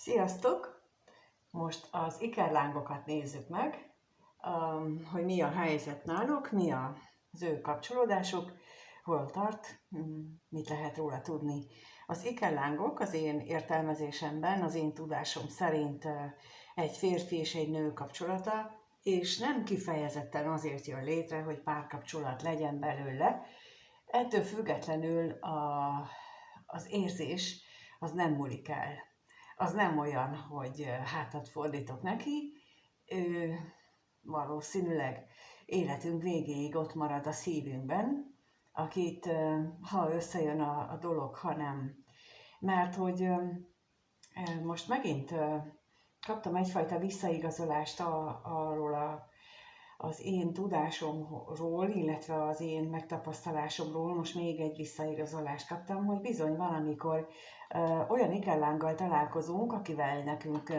Sziasztok! Most az ikerlángokat nézzük meg, hogy mi a helyzet náluk, mi az ő kapcsolódásuk, hol tart, mit lehet róla tudni. Az ikerlángok az én értelmezésemben, az én tudásom szerint egy férfi és egy nő kapcsolata, és nem kifejezetten azért jön létre, hogy párkapcsolat legyen belőle. Ettől függetlenül az érzés az nem múlik el. Az nem olyan, hogy hátat fordítok neki, ő valószínűleg életünk végéig ott marad a szívünkben, akit ha összejön a dolog, ha nem. Mert hogy most megint kaptam egyfajta visszaigazolást arról az én tudásomról, illetve az én megtapasztalásomról, most még egy visszaigazolást kaptam, hogy bizony valamikor olyan ikerlánggal találkozunk, akivel nekünk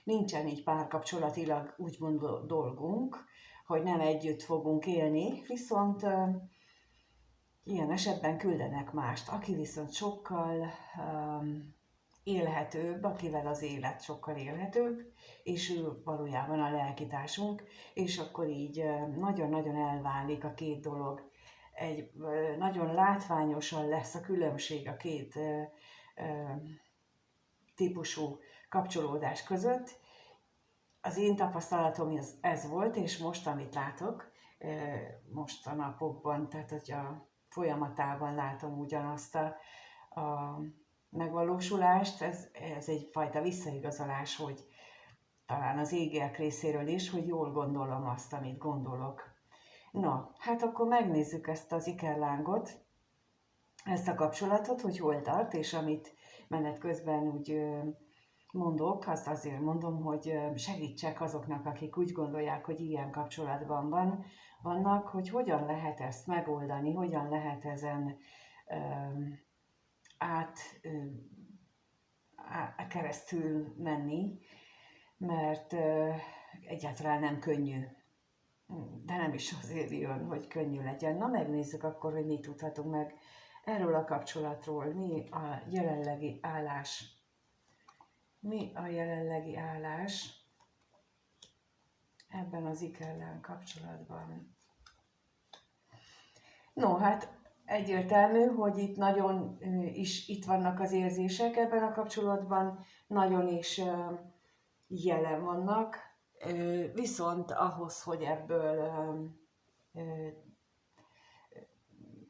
nincsen így párkapcsolatilag úgymond dolgunk, hogy nem együtt fogunk élni, viszont ilyen esetben küldenek mást, aki viszont sokkal élhetőbb, akivel az élet sokkal élhetőbb, és ő valójában a lelkitársunk, és akkor így nagyon-nagyon elválik a két dolog. Nagyon látványosan lesz a különbség a két típusú kapcsolódás között. Az én tapasztalatom ez volt, és most, amit látok, most a napokban, tehát hogy a folyamatában látom ugyanazt a megvalósulást, ez egyfajta visszaigazolás, hogy talán az égiek részéről is, hogy jól gondolom azt, amit gondolok. Na, hát akkor megnézzük ezt az ikerlángot, ezt a kapcsolatot, hogy hol tart, és amit menet közben úgy mondok, azt azért mondom, hogy segítsek azoknak, akik úgy gondolják, hogy ilyen kapcsolatban vannak, hogy hogyan lehet ezt megoldani, hogyan lehet ezen keresztül menni, mert egyáltalán nem könnyű, de nem is azért jön, hogy könnyű legyen. Na, megnézzük akkor, hogy mit tudhatunk meg erről a kapcsolatról, mi a jelenlegi állás. Mi a jelenlegi állás ebben az ikerláng kapcsolatban? No, hát egyértelmű, hogy itt nagyon is itt vannak az érzések ebben a kapcsolatban, nagyon is jelen vannak, viszont ahhoz, hogy ebből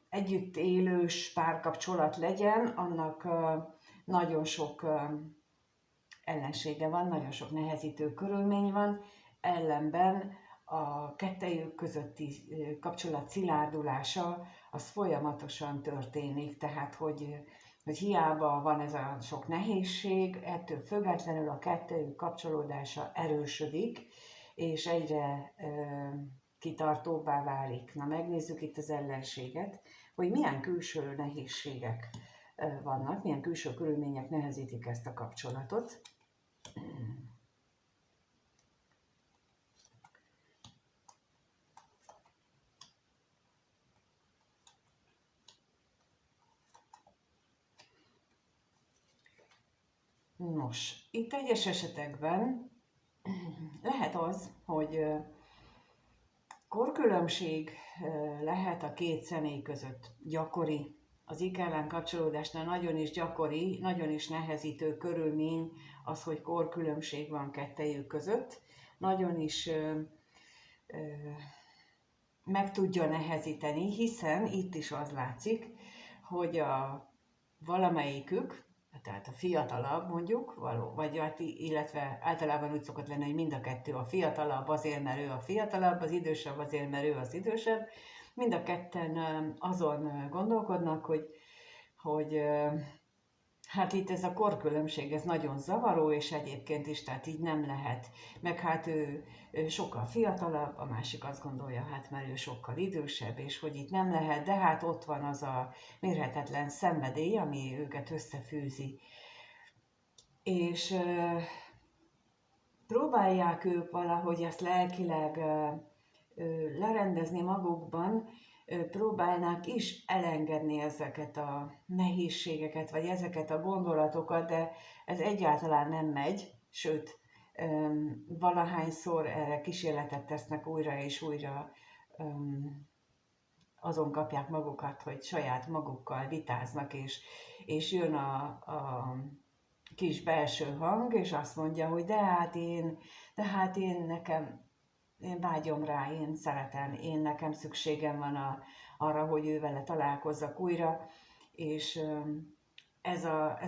együtt élős párkapcsolat legyen, annak nagyon sok ellensége van, nagyon sok nehezítő körülmény van, ellenben a kettejük közötti kapcsolat szilárdulása az folyamatosan történik, tehát hogy hiába van ez a sok nehézség, ettől függetlenül a kettejük kapcsolódása erősödik, és egyre kitartóbbá válik. Na, megnézzük itt az ellenséget, hogy milyen külső nehézségek vannak, milyen külső körülmények nehezítik ezt a kapcsolatot. Nos, itt egyes esetekben lehet az, hogy korkülönbség lehet a két személy között, gyakori. Az ikerláng kapcsolódásnál nagyon is gyakori, nagyon is nehezítő körülmény az, hogy korkülönbség van kettejük között. Nagyon is meg tudja nehezíteni, hiszen itt is az látszik, hogy valamelyikük, tehát a fiatalabb mondjuk, illetve általában úgy szokott lenni, hogy mind a kettő a fiatalabb azért, mert ő a fiatalabb, az idősebb azért, mert ő az idősebb. Mind a ketten azon gondolkodnak, hogy hát itt ez a korkülönbség, ez nagyon zavaró, és egyébként is, tehát így nem lehet. Meg hát ő sokkal fiatalabb, a másik azt gondolja, hát mert ő sokkal idősebb, és hogy itt nem lehet, de hát ott van az a mérhetetlen szenvedély, ami őket összefűzi. És próbálják ők valahogy ezt lelkileg lerendezni magukban, próbálnák is elengedni ezeket a nehézségeket, vagy ezeket a gondolatokat, de ez egyáltalán nem megy, sőt, valahányszor erre kísérletet tesznek újra és újra, azon kapják magukat, hogy saját magukkal vitáznak, és jön a kis belső hang, és azt mondja, hogy de hát én vágyom rá, én szeretem, nekem szükségem van arra, hogy ő vele találkozzak újra, és ez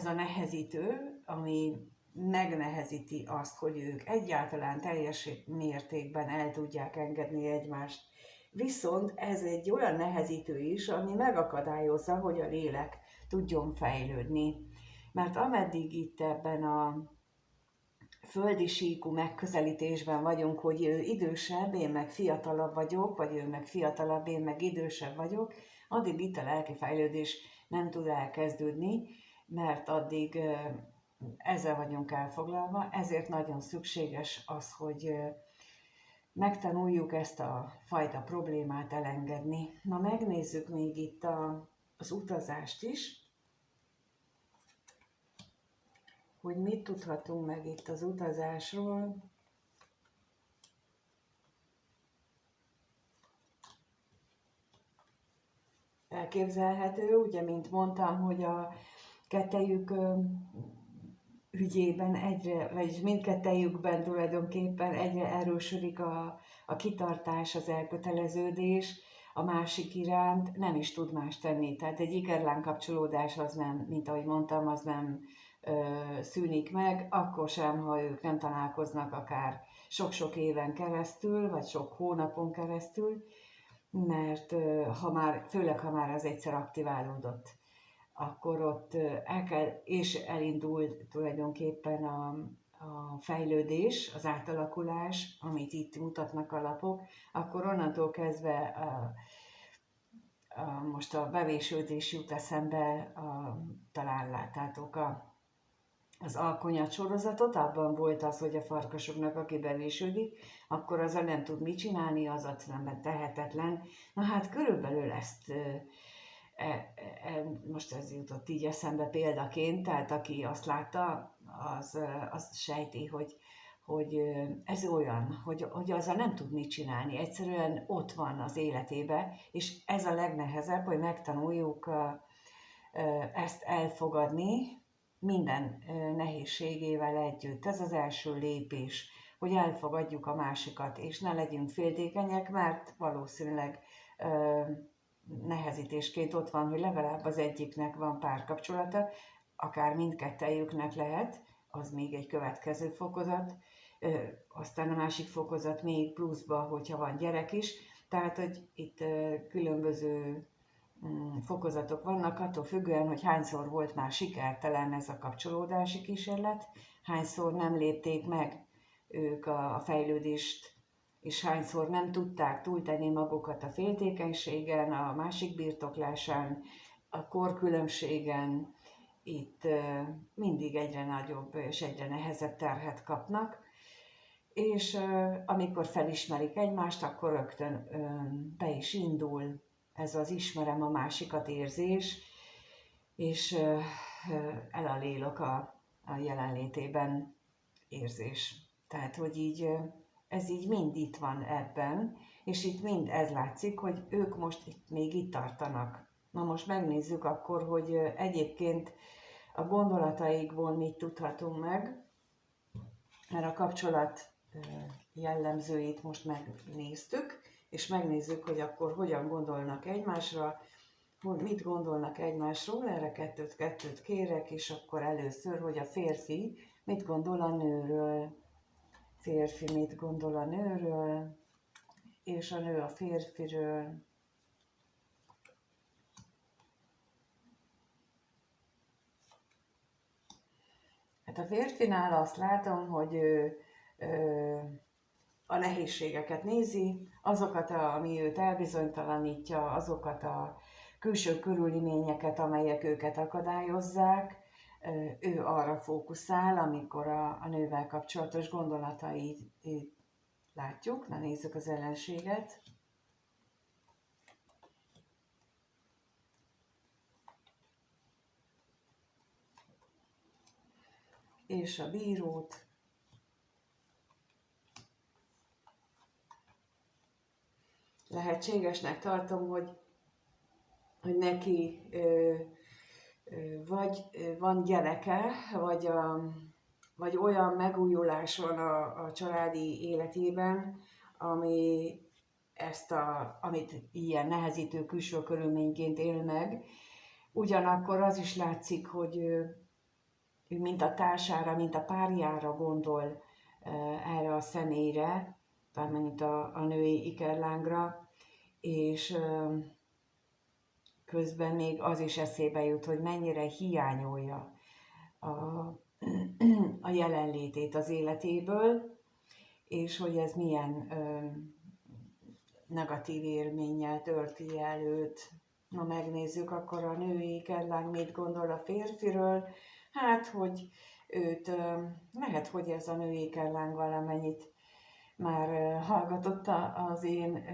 a nehezítő, ami megnehezíti azt, hogy ők egyáltalán teljes mértékben el tudják engedni egymást. Viszont ez egy olyan nehezítő is, ami megakadályozza, hogy a lélek tudjon fejlődni. Mert ameddig itt ebben a földi síkú megközelítésben vagyunk, hogy ő idősebb, én meg fiatalabb vagyok, vagy ő meg fiatalabb, én meg idősebb vagyok, addig itt a lelki fejlődés nem tud elkezdődni, mert addig ezzel vagyunk elfoglalva, ezért nagyon szükséges az, hogy megtanuljuk ezt a fajta problémát elengedni. Na megnézzük még itt az utazást is, hogy mit tudhatunk meg itt az utazásról. Elképzelhető, ugye, mint mondtam, hogy a kettejük ügyében egyre, vagyis mindkettejükben tulajdonképpen egyre erősödik a kitartás, az elköteleződés, a másik iránt nem is tud más tenni. Tehát egy ikerláng kapcsolódás az nem, mint ahogy mondtam, az nem szűnik meg, akkor sem, ha ők nem találkoznak akár sok-sok éven keresztül, vagy sok hónapon keresztül, mert főleg ha már az egyszer aktiválódott, akkor ott és elindul tulajdonképpen a fejlődés, az átalakulás, amit itt mutatnak a lapok, akkor onnantól kezdve most a bevésődés jut eszembe, talán láttátok az alkonyat sorozatot, abban volt az, hogy a farkasoknak, aki bevésődik, akkor azzal nem tud mit csinálni, az nem tehetetlen. Na hát körülbelül ezt, most ez jutott így eszembe példaként, tehát aki azt látta, az sejti, hogy ez olyan, hogy azzal nem tud mit csinálni, egyszerűen ott van az életébe, és ez a legnehezebb, hogy megtanuljuk ezt elfogadni, minden nehézségével együtt. Ez az első lépés, hogy elfogadjuk a másikat, és ne legyünk féltékenyek, mert valószínűleg nehezítésként ott van, hogy legalább az egyiknek van párkapcsolata, akár mindkettejüknek lehet, az még egy következő fokozat, aztán a másik fokozat még pluszba, hogyha van gyerek is, tehát, hogy itt különböző fokozatok vannak, attól függően, hogy hányszor volt már sikertelen ez a kapcsolódási kísérlet, hányszor nem lépték meg ők a fejlődést, és hányszor nem tudták túltenni magukat a féltékenységen, a másik birtoklásán, a korkülönbségen, itt mindig egyre nagyobb és egyre nehezebb terhet kapnak, és amikor felismerik egymást, akkor rögtön be is indul ez az ismerem a másikat érzés, és elalélok a jelenlétében érzés. Tehát, hogy így ez így mind itt van ebben, és itt mind ez látszik, hogy ők most még itt tartanak. Na most megnézzük akkor, hogy egyébként a gondolataikból mit tudhatunk meg, mert a kapcsolat jellemzőit most megnéztük, és megnézzük, hogy akkor hogyan gondolnak egymásra, mit gondolnak egymásról, erre kettőt kérek, és akkor először, hogy a férfi mit gondol a nőről, férfi mit gondol a nőről, és a nő a férfiről. Hát a férfinál azt látom, hogy ő a nehézségeket nézi, azokat, ami őt elbizonytalanítja, azokat a külső körülményeket, amelyek őket akadályozzák, ő arra fókuszál, amikor a nővel kapcsolatos gondolatait látjuk. Na nézzük az ellenséget. és a bírót. Lehetségesnek tartom, hogy neki vagy van gyereke, vagy olyan megújulás van a családi életében, amit ilyen nehezítő külső körülményként él meg. Ugyanakkor az is látszik, hogy ő mint a társára, mint a párjára gondol erre a személyre, mármint a női ikerlángra, és közben még az is eszébe jut, hogy mennyire hiányolja a jelenlétét az életéből, és hogy ez milyen negatív élménnyel tölti el őt. Ha megnézzük, akkor a női ikerláng mit gondol a férfiről, hát, hogy őt, lehet, hogy ez a női ikerláng valamennyit már hallgatott az én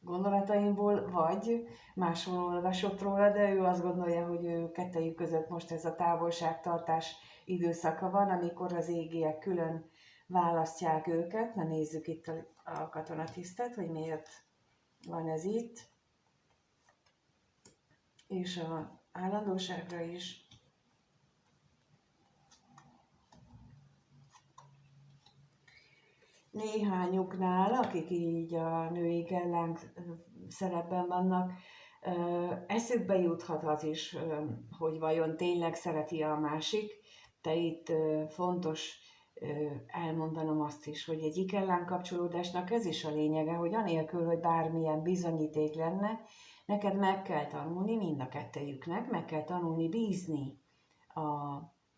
gondolataimból, vagy máshol olvasott róla, de ő azt gondolja, hogy ő kettejük között most ez a távolságtartás időszaka van, amikor az égiek külön választják őket. Na nézzük itt a katonatisztet, hogy miért van ez itt, és az állandóságra is. Néhányuknál, akik így a női ikerláng szerepben vannak, eszükbe juthat az is, hogy vajon tényleg szereti a másik, de itt fontos elmondanom azt is, hogy egy ikerláng kapcsolódásnak ez is a lényege, hogy anélkül, hogy bármilyen bizonyíték lenne, neked meg kell tanulni, mind a kettejüknek, meg kell tanulni bízni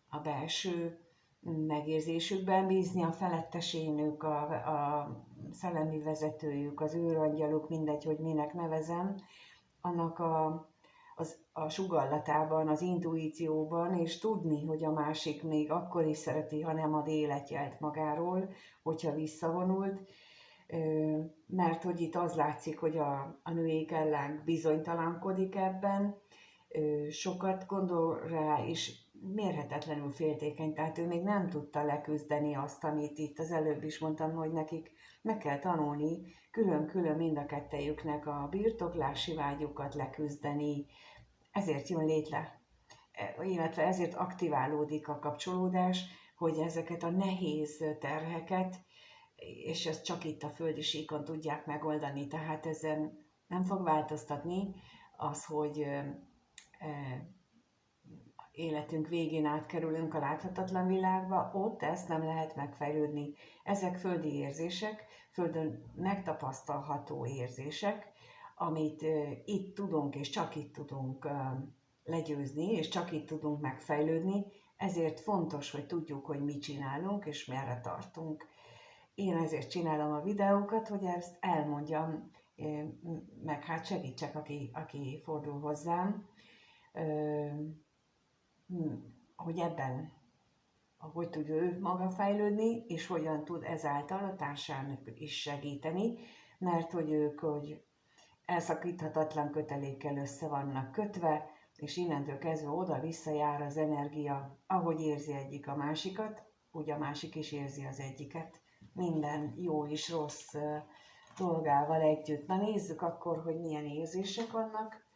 a belső megérzésükben, bízni a felettesénük, a szellemi vezetőjük, az őrangyaluk, mindegy, hogy minek nevezem, annak a sugallatában, az intuícióban, és tudni, hogy a másik még akkor is szereti, ha nem ad életjelt magáról, hogyha visszavonult, mert hogy itt az látszik, hogy a női ikerláng bizonytalankodik ebben, sokat gondol rá, és mérhetetlenül féltékeny, tehát ő még nem tudta leküzdeni azt, amit itt az előbb is mondtam, hogy nekik meg kell tanulni külön-külön mind a kettejüknek a birtoklási vágyukat leküzdeni, ezért jön létre, illetve ezért aktiválódik a kapcsolódás, hogy ezeket a nehéz terheket, és ezt csak itt a földi síkon tudják megoldani, tehát ezen nem fog változtatni az, hogy életünk végén átkerülünk a láthatatlan világba, ott ezt nem lehet megfejlődni. Ezek földi érzések, földön megtapasztalható érzések, amit itt tudunk, és csak itt tudunk legyőzni, és csak itt tudunk megfejlődni, ezért fontos, hogy tudjuk, hogy mit csinálunk, és merre tartunk. Én ezért csinálom a videókat, hogy ezt elmondjam, meg hát segítsek, aki fordul hozzám, hogy ebben, hogy tud ő maga fejlődni, és hogyan tud ezáltal a társának is segíteni, mert hogy ők hogy elszakíthatatlan kötelékkel össze vannak kötve, és innentől kezdve oda-vissza jár az energia, ahogy érzi egyik a másikat, úgy a másik is érzi az egyiket. Minden jó és rossz dolgával együtt. Na nézzük akkor, hogy milyen érzések vannak.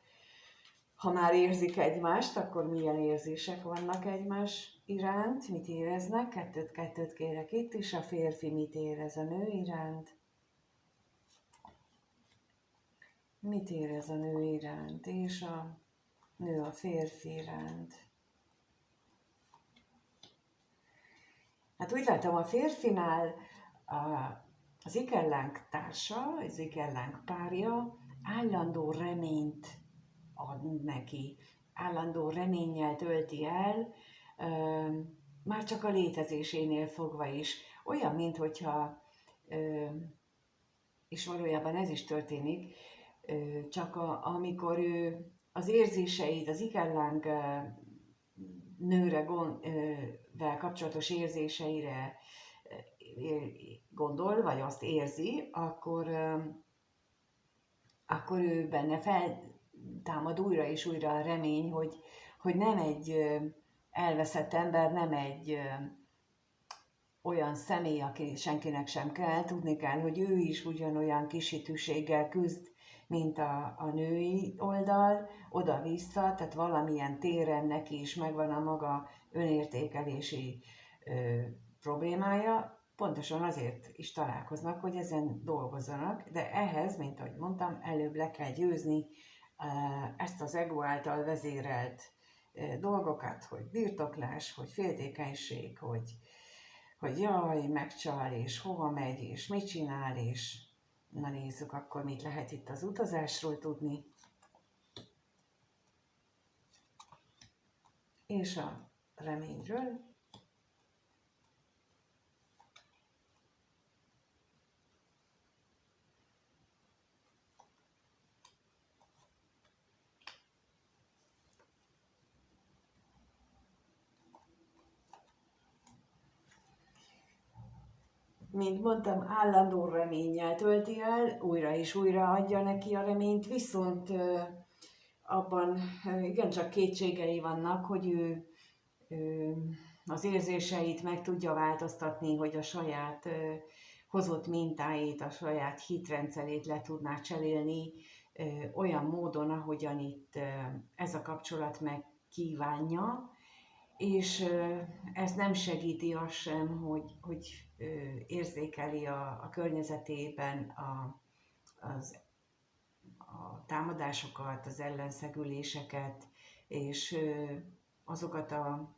Ha már érzik egymást, akkor milyen érzések vannak egymás iránt, mit éreznek, kettőt kérek itt, és a férfi mit érez a nő iránt. Mit érez a nő iránt, és a nő a férfi iránt. Hát úgy látom, a férfinál az ikerláng társa, az ikerláng párja állandó reményt ad neki, állandó reménnyel tölti el, már csak a létezésénél fogva is. Olyan, minthogyha, és valójában ez is történik, csak amikor ő az érzéseit, az ikerláng nővel kapcsolatos érzéseire gondol, vagy azt érzi, akkor ő benne feltámad újra és újra a remény, hogy nem egy elveszett ember nem egy olyan személy, aki senkinek sem kell. Tudni kell, hogy ő is ugyanolyan kisítőséggel küzd, mint a női oldal, oda-vissza, tehát valamilyen téren neki is megvan a maga önértékelési problémája. Pontosan azért is találkoznak, hogy ezen dolgozzanak, de ehhez, mint ahogy mondtam, előbb le kell győzni ezt az ego által vezérelt dolgokat, hogy birtoklás, hogy féltékenység, hogy jaj, megcsal, és hova megy, és mit csinál, és na nézzük akkor, mit lehet itt az utazásról tudni. És a reményről. Mint mondtam, állandó reménnyel tölti el, újra és újra adja neki a reményt, viszont abban igencsak kétségei vannak, hogy ő az érzéseit meg tudja változtatni, hogy a saját hozott mintáit, a saját hitrendszerét le tudná cserélni olyan módon, ahogyan itt ez a kapcsolat meg kívánja, és ez nem segíti azt sem, hogy érzékeli a környezetében a támadásokat, az ellenszegüléseket, és azokat a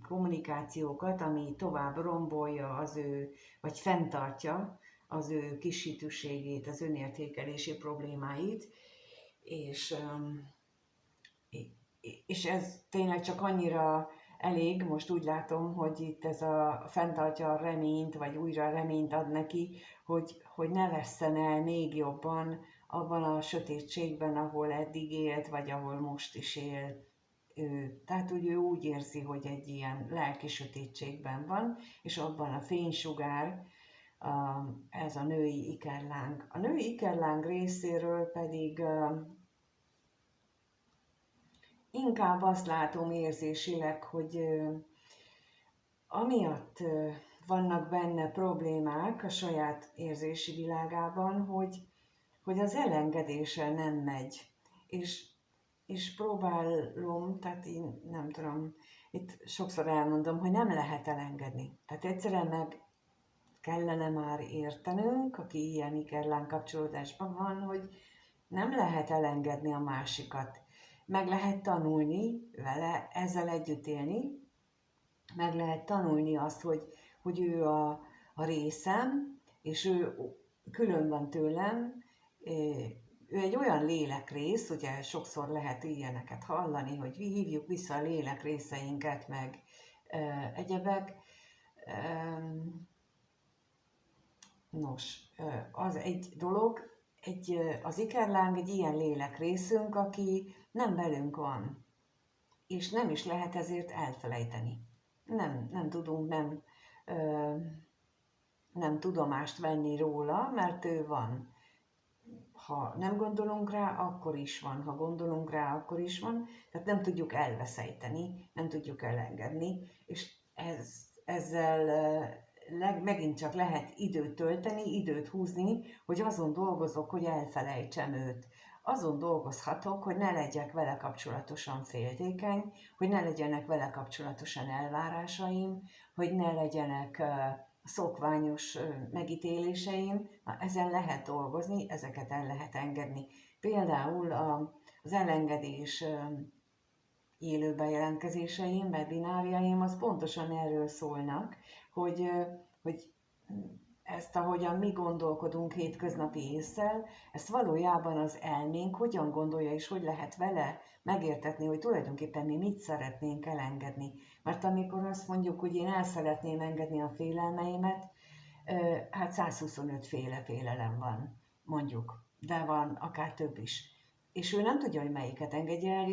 kommunikációkat, ami tovább rombolja az ő, vagy fenntartja az ő kisítőségét, az önértékelési problémáit, és ez tényleg csak annyira elég, most úgy látom, hogy itt ez a fenntartja a reményt, vagy újra reményt ad neki, hogy ne vesszen el még jobban abban a sötétségben, ahol eddig élt, vagy ahol most is él. Tehát úgy ő úgy érzi, hogy egy ilyen lelki sötétségben van, és abban a fénysugár, ez a női ikerláng. A női ikerláng részéről pedig inkább azt látom érzésileg, hogy amiatt vannak benne problémák a saját érzési világában, hogy az elengedése nem megy. És próbálom, tehát én nem tudom, itt sokszor elmondom, hogy nem lehet elengedni. Tehát egyszerűen meg kellene már értenünk, aki ilyen ikerláng kapcsolódásban van, hogy nem lehet elengedni a másikat. Meg lehet tanulni vele, ezzel együtt élni, meg lehet tanulni azt, hogy ő a részem, és ő külön van tőlem, ő egy olyan lélekrész, ugye sokszor lehet ilyeneket hallani, hogy hívjuk vissza a lélekrészeinket, meg egyebek. Nos, az egy dolog, az ikerláng egy ilyen lélekrészünk, aki nem velünk van, és nem is lehet ezért elfelejteni. Nem tudunk nem tudomást venni róla, mert ő van. Ha nem gondolunk rá, akkor is van. Ha gondolunk rá, akkor is van. Tehát nem tudjuk elveszejteni, nem tudjuk elengedni, és ezzel megint csak lehet időt tölteni, időt húzni, hogy azon dolgozok, hogy elfelejtsem őt. Azon dolgozhatok, hogy ne legyek vele kapcsolatosan féltékeny, hogy ne legyenek vele kapcsolatosan elvárásaim, hogy ne legyenek szokványos megítéléseim. Na, ezen lehet dolgozni, ezeket el lehet engedni. Például az elengedés élő bejelentkezéseim, webinárjaim, az pontosan erről szólnak, hogy ezt, ahogyan mi gondolkodunk hétköznapi ésszel, ezt valójában az elménk hogyan gondolja, és hogy lehet vele megértetni, hogy tulajdonképpen mi mit szeretnénk elengedni. Mert amikor azt mondjuk, hogy én el szeretném engedni a félelmeimet, hát 125 féle félelem van, mondjuk, de van akár több is. És ő nem tudja, hogy melyiket engedje el,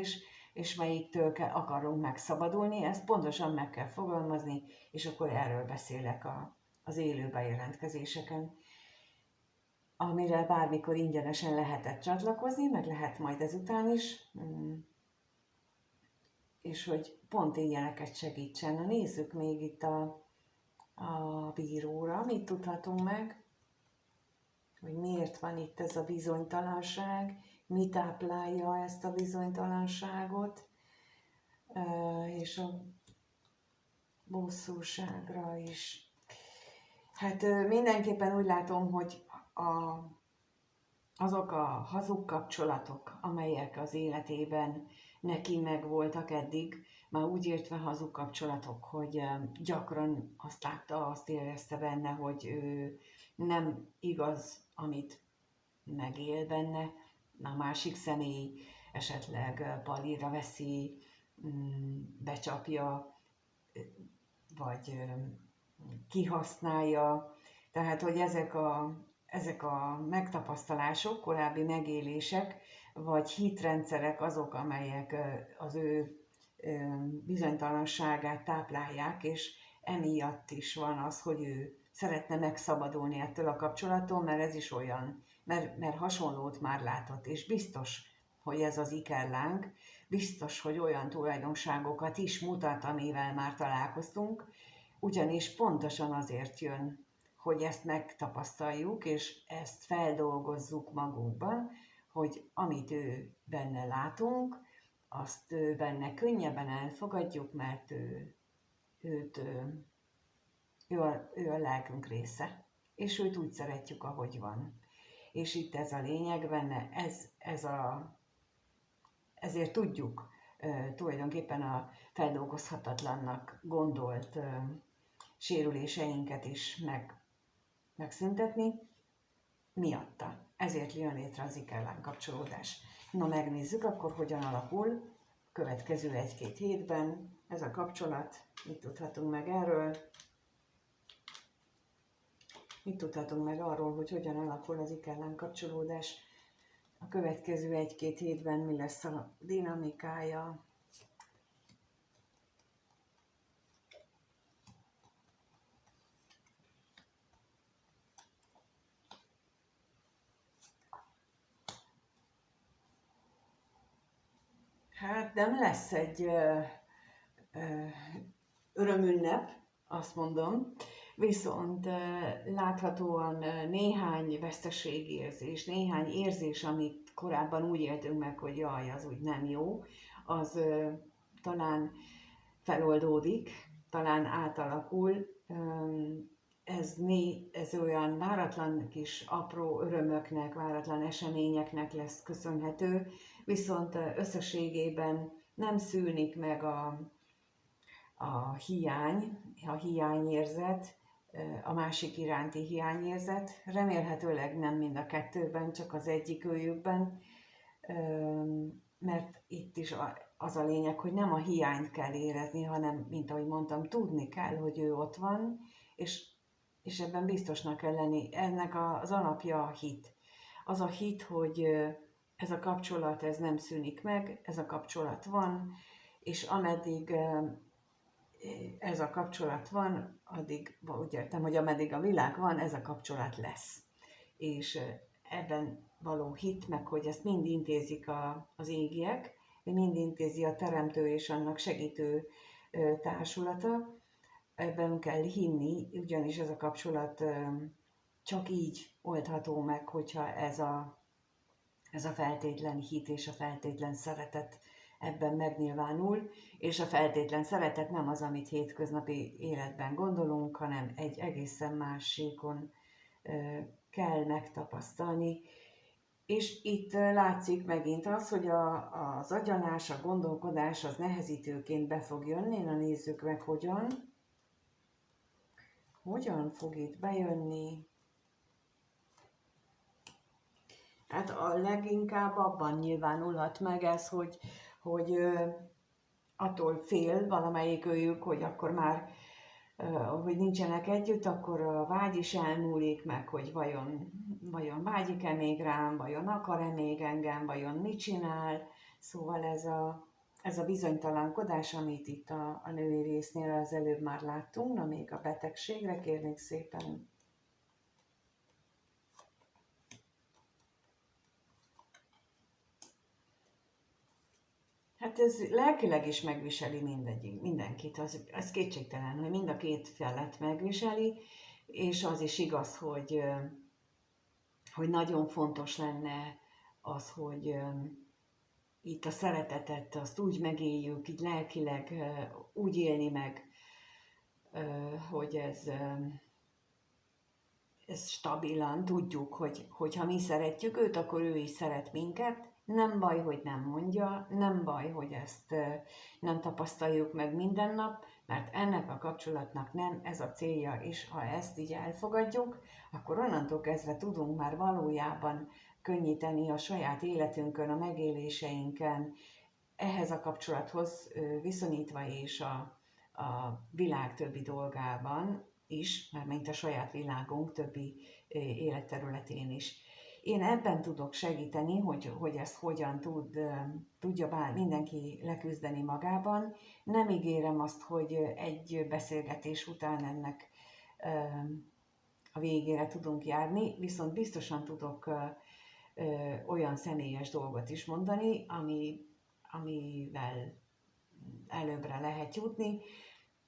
és melyiktől akarunk megszabadulni, ezt pontosan meg kell fogalmazni, és akkor erről beszélek az élő bejelentkezéseken, amire bármikor ingyenesen lehetett csatlakozni, meg lehet majd ezután is. és hogy pont ilyeneket segítsen. Na, nézzük még itt a bíróra, mit tudhatunk meg, hogy miért van itt ez a bizonytalanság, mi táplálja ezt a bizonytalanságot, és a bosszúságra is. Hát mindenképpen úgy látom, hogy azok a hazug kapcsolatok, amelyek az életében neki megvoltak eddig, már úgy értve hazug kapcsolatok, hogy gyakran azt látta, azt érezte benne, hogy ő nem igaz, amit megél benne, a másik személy esetleg palira veszi, becsapja, vagy kihasználja. Tehát, hogy ezek a megtapasztalások, korábbi megélések, vagy hitrendszerek azok, amelyek az ő bizonytalanságát táplálják, és emiatt is van az, hogy ő szeretne megszabadulni ettől a kapcsolattól, mert ez is olyan, mert hasonlót már látott, és biztos, hogy ez az ikerláng, biztos, hogy olyan tulajdonságokat is mutat, amivel már találkoztunk, ugyanis pontosan azért jön, hogy ezt megtapasztaljuk, és ezt feldolgozzuk magunkban, hogy amit ő benne látunk, azt ő benne könnyebben elfogadjuk, mert ő a lelkünk része, és őt úgy szeretjük, ahogy van. És itt ez a lényeg benne, ezért tudjuk tulajdonképpen a feldolgozhatatlannak gondolt sérüléseinket is megszüntetni miatta. Ezért jön létre az ikerláng kapcsolódás. Na, megnézzük akkor, hogyan alakul a következő 1-2 hétben ez a kapcsolat. Mit tudhatunk meg erről? Mit tudhatunk meg arról, hogy hogyan alakul az ikerláng kapcsolódás a következő 1-2 hétben, mi lesz a dinamikája? Hát nem lesz egy örömünnep, azt mondom, viszont láthatóan néhány veszteségérzés, néhány érzés, amit korábban úgy éltünk meg, hogy jaj, az úgy nem jó, az talán feloldódik, talán átalakul. Ez olyan váratlan kis apró örömöknek, váratlan eseményeknek lesz köszönhető, viszont összességében nem szűnik meg a hiányérzet, a másik iránti hiányérzet. Remélhetőleg nem mind a kettőben, csak az egyik őjükben, mert itt is az a lényeg, hogy nem a hiányt kell érezni, hanem, mint ahogy mondtam, tudni kell, hogy ő ott van, és ebben biztosnak kell lenni. Ennek az alapja a hit. Az a hit, hogy ez a kapcsolat, ez nem szűnik meg, ez a kapcsolat van, és ameddig ez a kapcsolat van, addig, úgy értem, hogy ameddig a világ van, ez a kapcsolat lesz. És ebben való hit, meg hogy ezt mind intézik az égiek, mind intézi a teremtő és annak segítő társulata, ebben kell hinni, ugyanis ez a kapcsolat csak így oldható meg, hogyha ez a feltétlen hit és a feltétlen szeretet ebben megnyilvánul, és a feltétlen szeretet nem az, amit hétköznapi életben gondolunk, hanem egy egészen más síkon kell megtapasztalni. És itt látszik megint az, hogy az agyalás, a gondolkodás az nehezítőként be fog jönni. Na, nézzük meg, hogyan. Hogyan fog itt bejönni? Hát a leginkább abban nyilvánulhat meg ez, hogy attól fél valamelyik őjük, hogy akkor már, hogy nincsenek együtt, akkor a vágy is elmúlik meg, hogy vajon vágyik-e még rám, vajon akar-e még engem, vajon mit csinál. Szóval ez a bizonytalankodás, amit itt a női résznél az előbb már láttunk, na még a betegségre kérnék szépen. Hát hát ez lelkileg is megviseli mindenkit, az kétségtelen, hogy mind a két felet megviseli, és az is igaz, hogy nagyon fontos lenne az, hogy itt a szeretetet azt úgy megéljük, így lelkileg úgy élni meg, hogy ez stabilan, tudjuk, hogy ha mi szeretjük őt, akkor ő is szeret minket. Nem baj, hogy nem mondja, nem baj, hogy ezt nem tapasztaljuk meg minden nap, mert ennek a kapcsolatnak nem ez a célja, és ha ezt így elfogadjuk, akkor onnantól kezdve tudunk már valójában könnyíteni a saját életünkön, a megéléseinken, ehhez a kapcsolathoz viszonyítva és a világ többi dolgában is, mármint a saját világunk többi életterületén is. Én ebben tudok segíteni, hogy ezt hogyan tudja mindenki leküzdeni magában. Nem ígérem azt, hogy egy beszélgetés után ennek a végére tudunk járni, viszont biztosan tudok olyan személyes dolgot is mondani, amivel előbbre lehet jutni,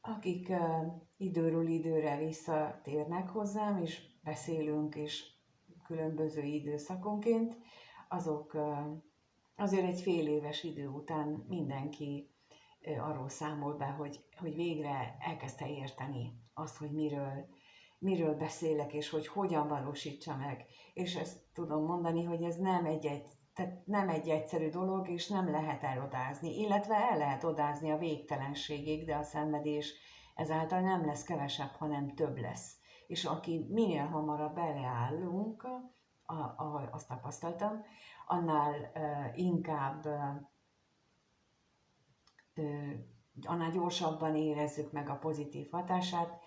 akik időről időre visszatérnek hozzám, és beszélünk, és különböző időszakonként, azok azért egy fél éves idő után mindenki arról számol be, hogy végre elkezdte érteni azt, hogy miről beszélek, és hogy hogyan valósítsa meg. És ezt tudom mondani, hogy ez nem egy egyszerű dolog, és nem lehet elodázni, illetve el lehet odázni a végtelenségig, de a szenvedés ezáltal nem lesz kevesebb, hanem több lesz. És aki minél hamarabb beleállunk, azt tapasztaltam, annál inkább, annál gyorsabban érezzük meg a pozitív hatását,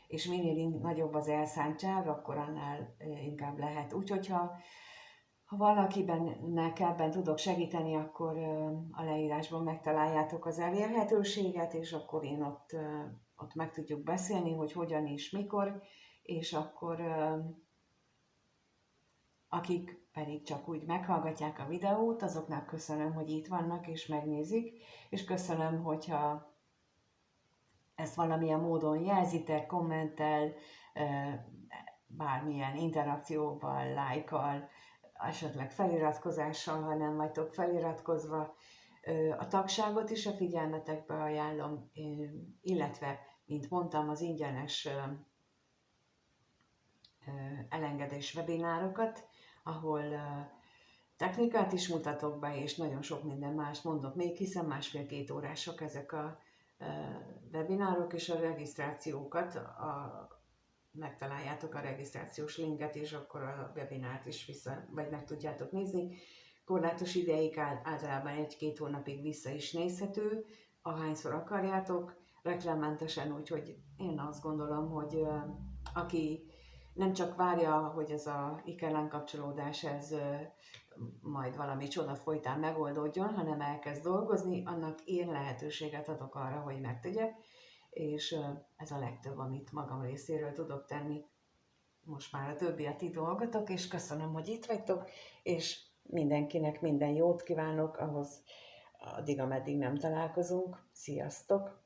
és minél nagyobb az elszántság, akkor annál inkább lehet. Úgyhogy ha valakiben ebben tudok segíteni, akkor a leírásban megtaláljátok az elérhetőséget, és akkor én ott meg tudjuk beszélni, hogy hogyan és mikor, és akkor akik pedig csak úgy meghallgatják a videót, azoknak köszönöm, hogy itt vannak és megnézik, és köszönöm, hogyha ezt valamilyen módon jelzitek, kommenttel, bármilyen interakcióval, lájkkal, esetleg feliratkozással, ha nem vagytok feliratkozva. A tagságot is a figyelmetekbe ajánlom, illetve, mint mondtam, az ingyenes elengedés webinárokat, ahol technikát is mutatok be, és nagyon sok minden más mondok még, hiszen 1,5-2 órások ezek a webinárok, és a regisztrációkat, megtaláljátok a regisztrációs linket, és akkor a webinárt is vagy meg tudjátok nézni. Korlátos ideig, általában 1-2 hónapig vissza is nézhető, ahányszor akarjátok, reklámmentesen, úgyhogy én azt gondolom, hogy aki nem csak várja, hogy ez a ikerláng kapcsolódás ez majd valami csoda folytán megoldódjon, hanem elkezd dolgozni, annak én lehetőséget adok arra, hogy megtegye, és ez a legtöbb, amit magam részéről tudok tenni. Most már a többi a ti dolgotok, és köszönöm, hogy itt vagytok, és mindenkinek minden jót kívánok ahhoz, addig, ameddig nem találkozunk. Sziasztok!